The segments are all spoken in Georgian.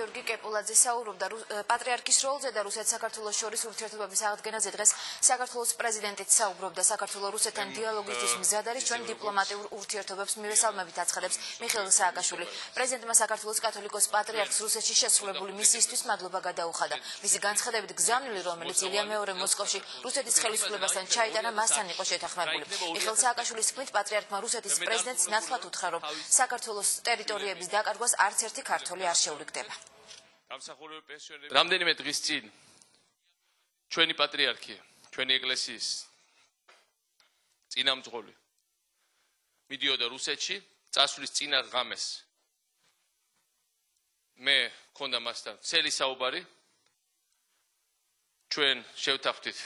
გიორგი კეპულაძე საუბრობდა პატრიარქის როლზე და რუსეთ-საქართველოს შორის ურთიერთობების აღდგენაზე. დღეს საქართველოს პრეზიდენტიც საუბრობდა. საქართველოს რუსეთთან დიალოგისთვის მზად არის, ჩვენ დიპლომატიურ ურთიერთობებს მივესალმებით აცხადებს მიხეილ სააკაშვილი. პრეზიდენტმა საქართველოს კათოლიკოს პატრიარქს რუსეთში შესრულებული მისიისთვის მადლობა გადაუხადა. მისი განცხადებით გზავნილი, რომელიც ილია მეორე მოსკოვში რუსეთის ხელისუფლებასთან ჩაიტანა, მასთან იყო შეთანხმებული. მიხეილ სააკაშვილის თქმით, პატრიარქმა რუსეთის პრეზიდენტს ნათლად უთხრა, რომ საქართველოს ტერიტორიების დაკარგვას არც ერთი ქართველი არ შეურიგდება. რამდენიმე დღის წინ ჩვენი პატრიარქი, ჩვენი ეკლესიის წინამძღოლი მიდიოდა რუსეთში, წასვლის წინა ღამეს მე მქონდა მასთან ცელი საუბარი. ჩვენ შევთანხმდით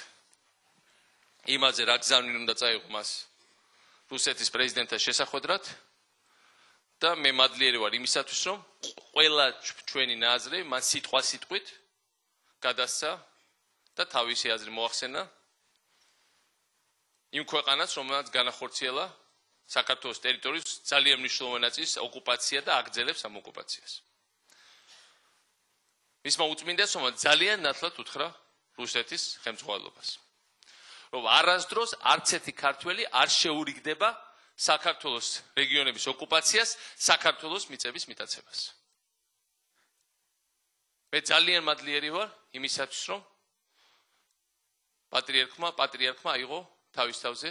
იმაზე, რა გზავნილი უნდა წაიღო მას რუსეთის პრეზიდენტთან შესახვედრად და მე მადლიერი ვარ იმისათვის, რომ ყველა ჩვენი ნაზრი მან სიტყვით გადასცა და თავისი აზრი მოახსენა იმ ქვეყანას, რომელსაც განახორციელა საქართველოს ტერიტორიის ძალიან მნიშვნელოვანი ნაწილის ოკუპაცია და აგრძელებს ამ ოკუპაციას. მისმა უწმინდესობამ ძალიან ნათლად უთხრა რუსეთის ხელმძღვანელობას, რომ არასდროს არც ერთი ქართველი არ შეურიგდება საქართველოს რეგიონების ოკუპაციას, საქართველოს მიწების მიტაცებას. მე ძალიან მადლიერი ვარ იმისათვის, რომ პატრიარქმა აიღო თავის თავზე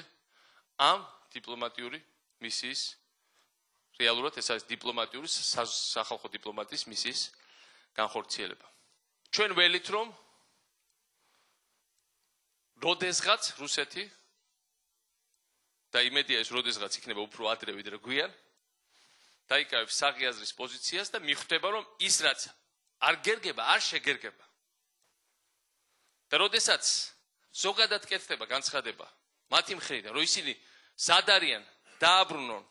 ამ დიპლომატიური მისიის, რეალურად ეს არის დიპლომატიური სახალხო დიპლომატიის მისიის განხორციელება. ჩვენ ველით, რომ როდესღაც რუსეთი და იმედია ეს როდესღაც იქნება უფრო ადრე ვიდრე გვიან, დაიკავებს საღიაზრის პოზიციას და მიხვდება, რომ ის რაც არ გერგება, არ შეგერგება. და როდესაც ზოგადად კეთდება განცხადება მათი მხრიდან, რომ ისინი მზად არიან დააბრუნონ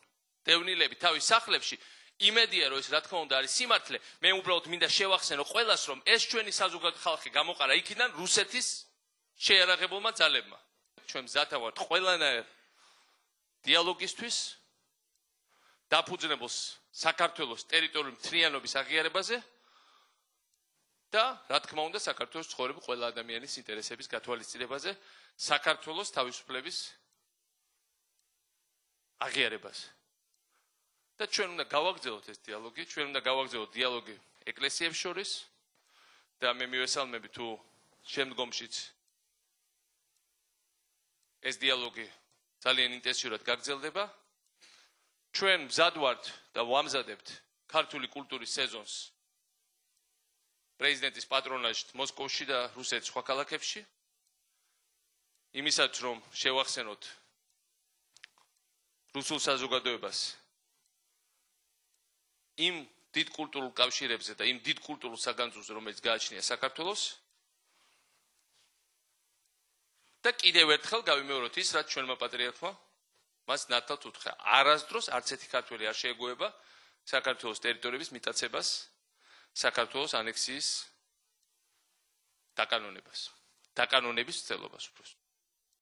დევნილები თავის სახლებში, იმედია, რომ ეს რა თქმა უნდა არის სიმართლე. მე უბრალოდ მინდა შევახსენო ყველას, რომ ეს ჩვენი საზოგადო ხალხი გამოყარა იქიდან რუსეთის შეიარაღებულმა ძალებმა. ჩვენ მზად ვართ ყველანაირ დიალოგისთვის, დაფუძნებელს საქართველოს ტერიტორიული მთლიანობის აღიარებაზე და რა თქმა უნდა საქართველოს ცხოვრების ყველა ადამიანის ინტერესების გათვალისწინებაზე, საქართველოს თავისუფლების აღიარებაზე. და ჩვენ უნდა გავაგრძელოთ ეს დიალოგი, ჩვენ უნდა გავაგრძელოთ დიალოგი ეკლესიებს შორის და მე მივესალმები თუ შემდგომშიც ეს დიალოგი ძალიან ინტენსიურად გაგრძელდება. ჩვენ მზად ვართ და ვამზადებთ ქართული კულტურის სეზონს პრეზიდენტის პატრონაჟით მოსკოვში და რუსეთის სხვა ქალაქებში. იმისაც, რომ შევახსენოთ რუსულ საზოგადოებას იმ დიდ კულტურულ კავშირებზე და იმ დიდ კულტურულ საგანძურზე, რომელიც გააჩნია საქართველოს. და კიდევ ერთხელ გავიმეოროთ ის, რაც ჩვენმა პატრიარქმა მას ნათლად უთხრა. არასდროს არც ერთი ქართველი არ შეეგუება საქართველოს ტერიტორიების მიტაცებას, საქართველოს ანექსიის დაკანონებას, დაკანონების ცდილობას უბრალოდ.